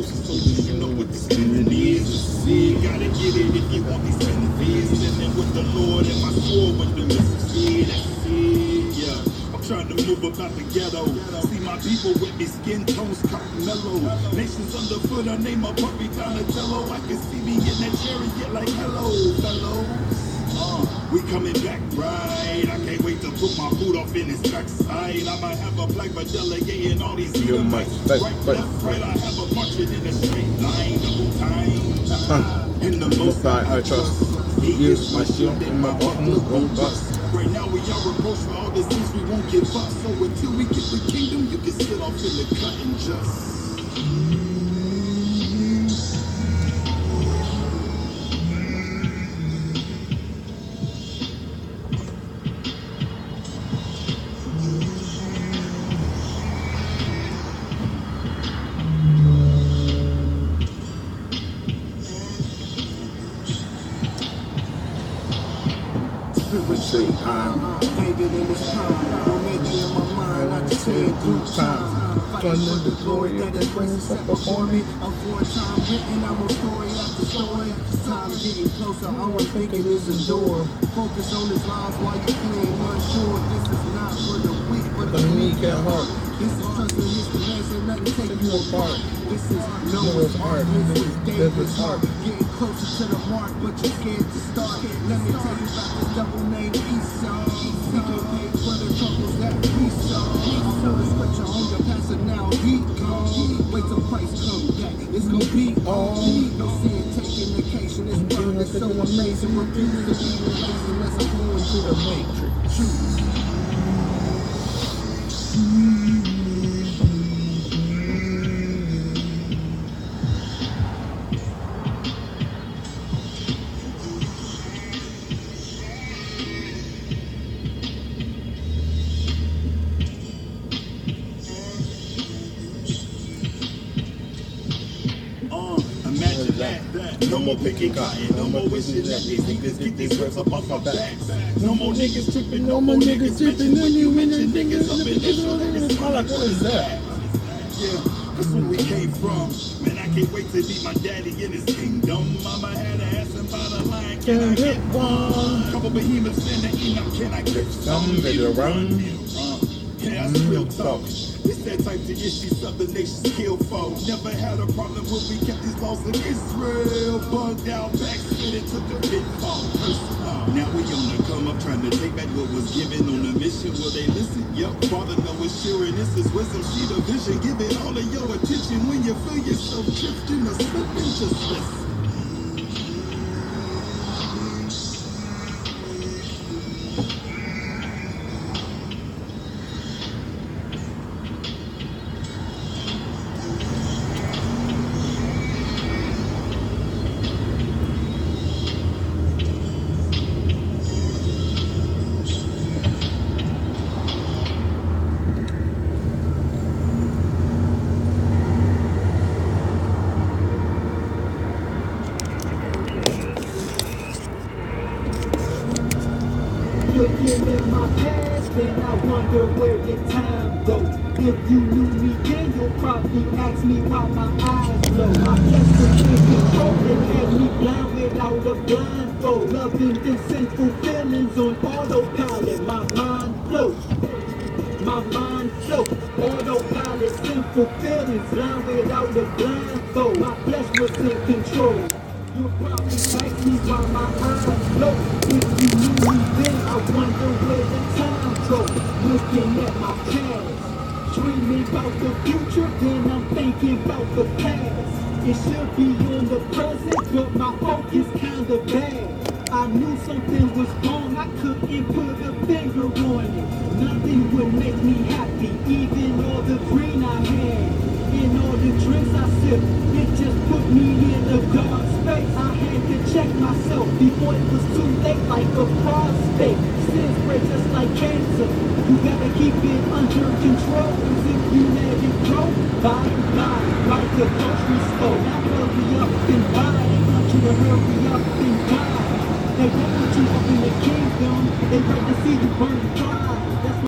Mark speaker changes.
Speaker 1: So you know what the spinning is. See, gotta get it if you want these spinning fees. Living with the Lord and my sword with the Mississippi. That's it, yeah. I'm trying to move about the ghetto. See my people with me skin tones cut mellow. Nations underfoot, I name my puppy Donatello. I can see me in that chariot like hello, fellow. We coming back right. I can't wait to put my boot off in his backside. I might have a black but delegating all these mics. Right, left, right. I have a marching in a straight line the whole time. In the most I trust. He is my shield and my buckler won't bust. Right now we are reproached for all the sins we won't give up. So until we get the kingdom, you can sit off in the cut and just.
Speaker 2: David in his time, don't make it in my mind, I just say it through time. Fighting for the glory that is present set before me. I'm for a time written, I'm a story after story. Time getting closer, all I'm thinking is a door. Focus on his lives while you're playing unsure. This is not for the weak, but the meek at heart. This is trusting his commands and nothing take you apart. This is Noah's Ark, this is David's heart. Getting closer to the mark, but you're scared to start. Let me tell you about the double name Esau. He can pay for the troubles that we saw. So the scripture on your pastor now, he gone. Wait till Christ come back, it's gonna be all. No sin taking vacation, it's burning, it's so amazing. Refuse to be replaced unless I'm going to the matrix.
Speaker 1: Imagine that. No more picking cotton, no more wishing that these niggas get these reps up off my back. No more niggas tripping, no more niggas tripping. When you mention niggas up in this one, it's all like, what is that? Yeah, that's where we came from. Man, I can't wait to meet my daddy in his kingdom. Mama had to ask him by the line, can I get one? Couple behemoths in the Enoch, can I get some? Better run. Yeah, that's real talk. It's that type of issues other nations kill for. Never had a problem when we kept these laws in Israel. Bugged out, backslid, took a pitfall. Now we on the come up, trying to take back what was given on a mission. Will they listen? Yup, Father know it's sure, and this is wisdom. See the vision, give it all of your attention. When you feel yourself drifting or slipping, just listen.
Speaker 3: Looking at my past, then I wonder where the time goes. If you knew me then, you'll probably ask me why my eyes glow. My best was in control and had me blind without a blindfold. Loving them sinful feelings on autopilot. My mind floats, my mind floats. Autopilot, sinful feelings, blind without a blindfold. My flesh was in control. You'll probably ask me why my eyes float. If you knew me then, I wonder where the time goes. Looking at my past, dreaming about the future, then I'm thinking about the past. It should be on the present, but my focus kinda bad. I knew something was wrong, I couldn't put a finger on it. Nothing would make me happy, even all the green I had. In all the drinks I sipped, it just put me in a dark space. I had to check myself before it was too late, like a prostate. Sins spread just like cancer. You gotta keep it under control, cause if you let it go, bottom line, like the grocery store. Now hurry up and buy, they want you to hurry up and die. They don't want you up in the kingdom, they like to see you burn dry.